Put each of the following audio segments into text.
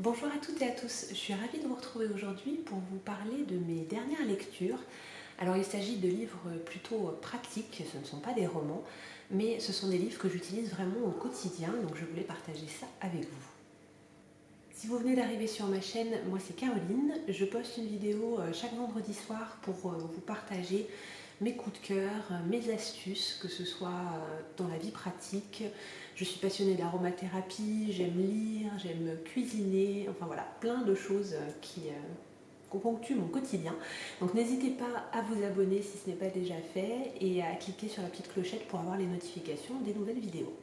Bonjour à toutes et à tous, je suis ravie de vous retrouver aujourd'hui pour vous parler de mes dernières lectures. Alors il s'agit de livres plutôt pratiques, ce ne sont pas des romans, mais ce sont des livres que j'utilise vraiment au quotidien, donc je voulais partager ça avec vous. Si vous venez d'arriver sur ma chaîne, moi c'est Caroline, je poste une vidéo chaque vendredi soir pour vous partager mes coups de cœur, mes astuces, que ce soit dans la vie pratique. Je suis passionnée d'aromathérapie, j'aime lire, j'aime cuisiner, enfin voilà, plein de choses qui ponctuent mon quotidien. Donc n'hésitez pas à vous abonner si ce n'est pas déjà fait et à cliquer sur la petite clochette pour avoir les notifications des nouvelles vidéos.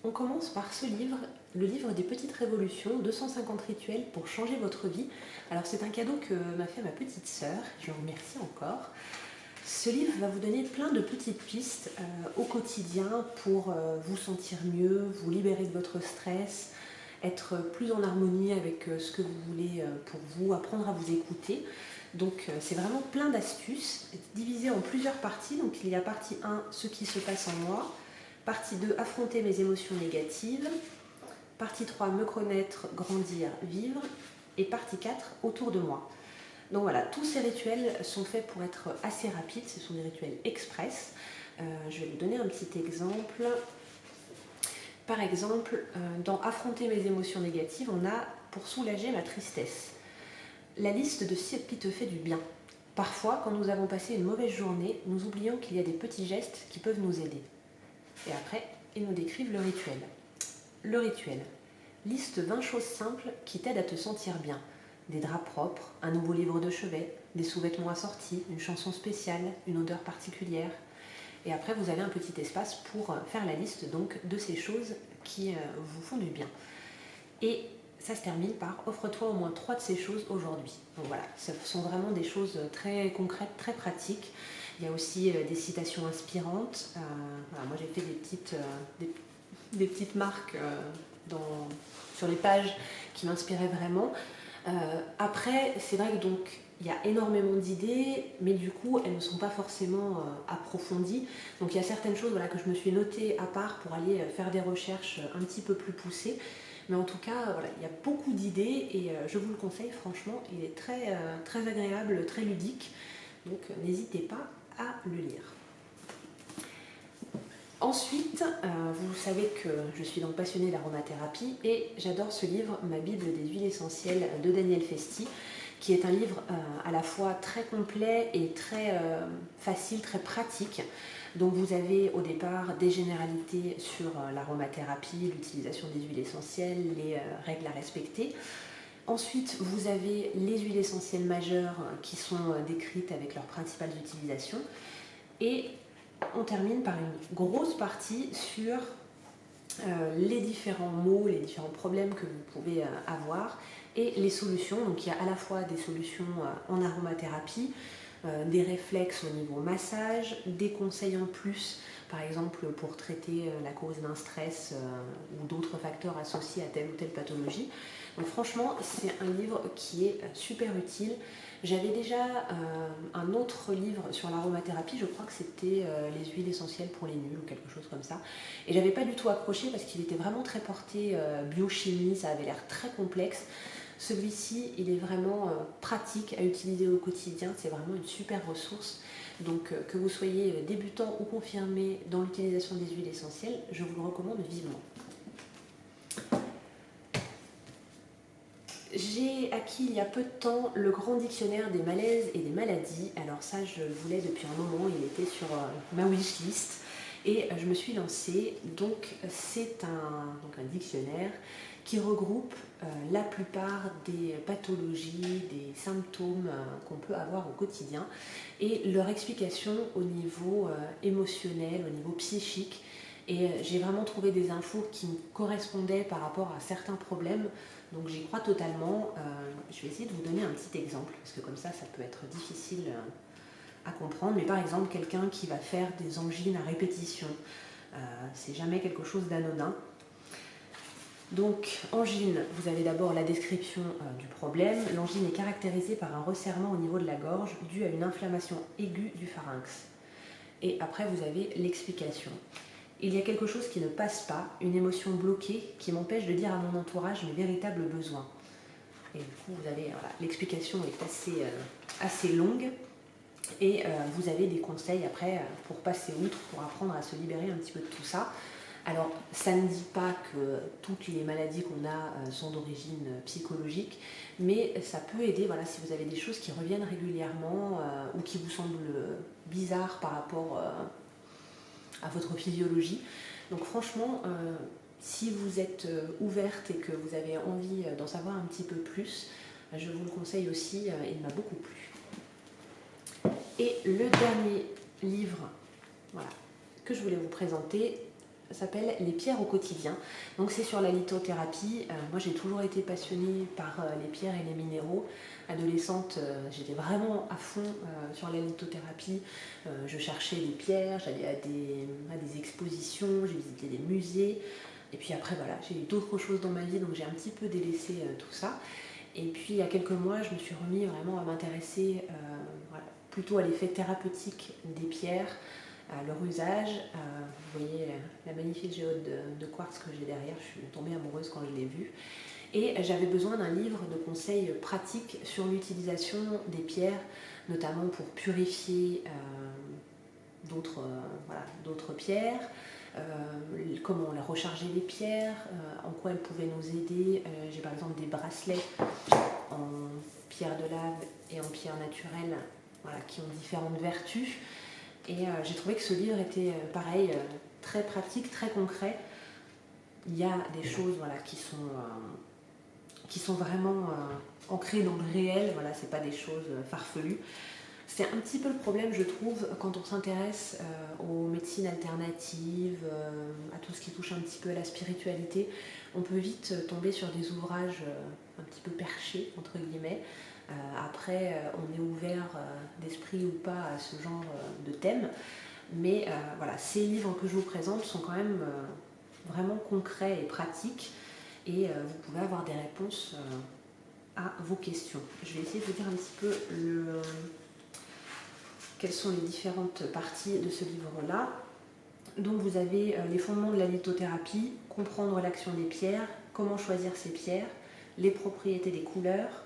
On commence par ce livre, le livre des petites révolutions, 250 rituels pour changer votre vie. Alors c'est un cadeau que m'a fait ma petite sœur, je remercie encore. Ce livre va vous donner plein de petites pistes au quotidien pour vous sentir mieux, vous libérer de votre stress, être plus en harmonie avec ce que vous voulez pour vous, apprendre à vous écouter. Donc c'est vraiment plein d'astuces, divisé en plusieurs parties. Donc il y a partie 1, ce qui se passe en moi, partie 2, affronter mes émotions négatives, partie 3, me connaître, grandir, vivre, et partie 4, autour de moi. Donc voilà, tous ces rituels sont faits pour être assez rapides, ce sont des rituels express. Je vais vous donner un petit exemple. Par exemple, dans affronter mes émotions négatives, on a pour soulager ma tristesse. La liste de ce qui te fait du bien. Parfois, quand nous avons passé une mauvaise journée, nous oublions qu'il y a des petits gestes qui peuvent nous aider. Et après, ils nous décrivent le rituel. Le rituel. Liste 20 choses simples qui t'aident à te sentir bien. Des draps propres, un nouveau livre de chevet, des sous-vêtements assortis, une chanson spéciale, une odeur particulière. Et après, vous avez un petit espace pour faire la liste donc, de ces choses qui vous font du bien. Et ça se termine par offre-toi au moins 3 de ces choses aujourd'hui. Donc voilà, ce sont vraiment des choses très concrètes, très pratiques. Il y a aussi des citations inspirantes. Voilà, moi j'ai fait des petites marques sur les pages qui m'inspiraient vraiment. Après, c'est vrai que donc il y a énormément d'idées, mais du coup elles ne sont pas forcément approfondies. Donc il y a certaines choses voilà, que je me suis notées à part pour aller faire des recherches un petit peu plus poussées. Mais en tout cas, voilà, il y a beaucoup d'idées et je vous le conseille, franchement, il est très agréable, très ludique. Donc n'hésitez pas à le lire. Ensuite, vous savez que je suis donc passionnée d'aromathérapie et j'adore ce livre, Ma Bible des huiles essentielles de Daniel Festi, qui est un livre à la fois très complet et très facile, très pratique. Donc vous avez au départ des généralités sur l'aromathérapie, l'utilisation des huiles essentielles, les règles à respecter. Ensuite, vous avez les huiles essentielles majeures qui sont décrites avec leurs principales utilisations. Et on termine par une grosse partie sur les différents maux, les différents problèmes que vous pouvez avoir et les solutions. Donc il y a à la fois des solutions en aromathérapie, des réflexes au niveau massage, des conseils en plus, par exemple pour traiter la cause d'un stress ou d'autres facteurs associés à telle ou telle pathologie. Donc franchement, c'est un livre qui est super utile. J'avais déjà un autre livre sur l'aromathérapie, je crois que c'était les huiles essentielles pour les nuls ou quelque chose comme ça. Et j'avais pas du tout accroché parce qu'il était vraiment très porté biochimie, ça avait l'air très complexe. Celui-ci, il est vraiment pratique à utiliser au quotidien, c'est vraiment une super ressource. Donc que vous soyez débutant ou confirmé dans l'utilisation des huiles essentielles, je vous le recommande vivement. J'ai acquis il y a peu de temps le grand dictionnaire des malaises et des maladies. Alors ça, je le voulais depuis un moment, il était sur ma wishlist et je me suis lancée. Donc c'est un dictionnaire qui regroupe la plupart des pathologies, des symptômes qu'on peut avoir au quotidien et leur explication au niveau émotionnel, au niveau psychique. Et j'ai vraiment trouvé des infos qui me correspondaient par rapport à certains problèmes. Donc j'y crois totalement. Je vais essayer de vous donner un petit exemple, parce que comme ça peut être difficile à comprendre. Mais par exemple, quelqu'un qui va faire des angines à répétition, c'est jamais quelque chose d'anodin. Donc, angine, vous avez d'abord la description du problème. L'angine est caractérisée par un resserrement au niveau de la gorge dû à une inflammation aiguë du pharynx. Et après, vous avez l'explication. Il y a quelque chose qui ne passe pas, une émotion bloquée qui m'empêche de dire à mon entourage mes véritables besoins. Et du coup, vous avez, voilà, l'explication est assez longue. Et vous avez des conseils après pour passer outre, pour apprendre à se libérer un petit peu de tout ça. Alors, ça ne dit pas que toutes les maladies qu'on a sont d'origine psychologique, mais ça peut aider, voilà, si vous avez des choses qui reviennent régulièrement ou qui vous semblent bizarres par rapport à votre physiologie. Donc franchement, si vous êtes ouverte et que vous avez envie d'en savoir un petit peu plus, je vous le conseille aussi, il m'a beaucoup plu. Et le dernier livre, voilà, que je voulais vous présenter s'appelle Les pierres au quotidien. Donc c'est sur la lithothérapie. Moi j'ai toujours été passionnée par les pierres et les minéraux. Adolescente, j'étais vraiment à fond sur la lithothérapie. Je cherchais des pierres, j'allais à des expositions, j'ai visité des musées. Et puis après voilà, j'ai eu d'autres choses dans ma vie, donc j'ai un petit peu délaissé tout ça. Et puis il y a quelques mois, je me suis remis vraiment à m'intéresser voilà, plutôt à l'effet thérapeutique des pierres, à leur usage. Vous voyez la magnifique géode de quartz que j'ai derrière, je suis tombée amoureuse quand je l'ai vue. Et j'avais besoin d'un livre de conseils pratiques sur l'utilisation des pierres, notamment pour purifier d'autres pierres, comment recharger les pierres, en quoi elles pouvaient nous aider. J'ai par exemple des bracelets en pierre de lave et en pierre naturelle, voilà, qui ont différentes vertus. Et j'ai trouvé que ce livre était pareil, très pratique, très concret. Il y a des choses, voilà, qui sont vraiment ancrées dans le réel, voilà, c'est pas des choses farfelues. C'est un petit peu le problème, je trouve, quand on s'intéresse aux médecines alternatives, à tout ce qui touche un petit peu à la spiritualité. On peut vite tomber sur des ouvrages un petit peu perchés, entre guillemets. Après, on est ouvert d'esprit ou pas à ce genre de thème. Mais voilà, ces livres que je vous présente sont quand même vraiment concrets et pratiques. Et vous pouvez avoir des réponses à vos questions. Je vais essayer de vous dire un petit peu quelles sont les différentes parties de ce livre-là. Donc vous avez les fondements de la lithothérapie, comprendre l'action des pierres, comment choisir ces pierres, les propriétés des couleurs,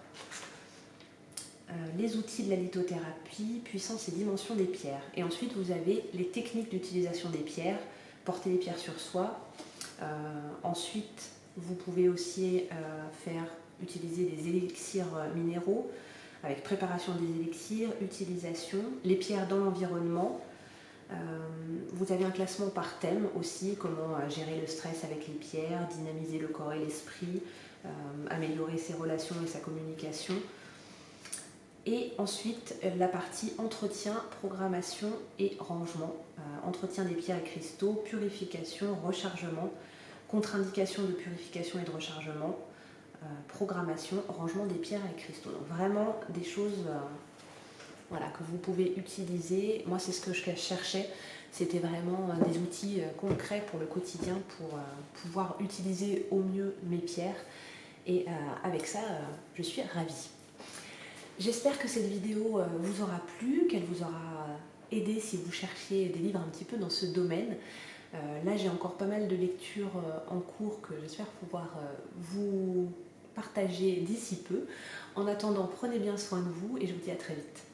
les outils de la lithothérapie, puissance et dimension des pierres. Et ensuite vous avez les techniques d'utilisation des pierres, porter les pierres sur soi. Ensuite vous pouvez aussi utiliser des élixirs minéraux, avec préparation des élixirs, utilisation, les pierres dans l'environnement. Vous avez un classement par thème aussi, comment gérer le stress avec les pierres, dynamiser le corps et l'esprit, améliorer ses relations et sa communication. Et ensuite la partie entretien, programmation et rangement. Entretien des pierres et cristaux, purification, rechargement, contre-indication de purification et de rechargement, programmation, rangement des pierres et cristaux. Donc vraiment des choses voilà, que vous pouvez utiliser. Moi c'est ce que je cherchais, c'était vraiment des outils concrets pour le quotidien pour pouvoir utiliser au mieux mes pierres. Et avec ça, je suis ravie. J'espère que cette vidéo vous aura plu, qu'elle vous aura aidé si vous cherchiez des livres un petit peu dans ce domaine. Là j'ai encore pas mal de lectures en cours que j'espère pouvoir vous partager d'ici peu. En attendant, prenez bien soin de vous et je vous dis à très vite.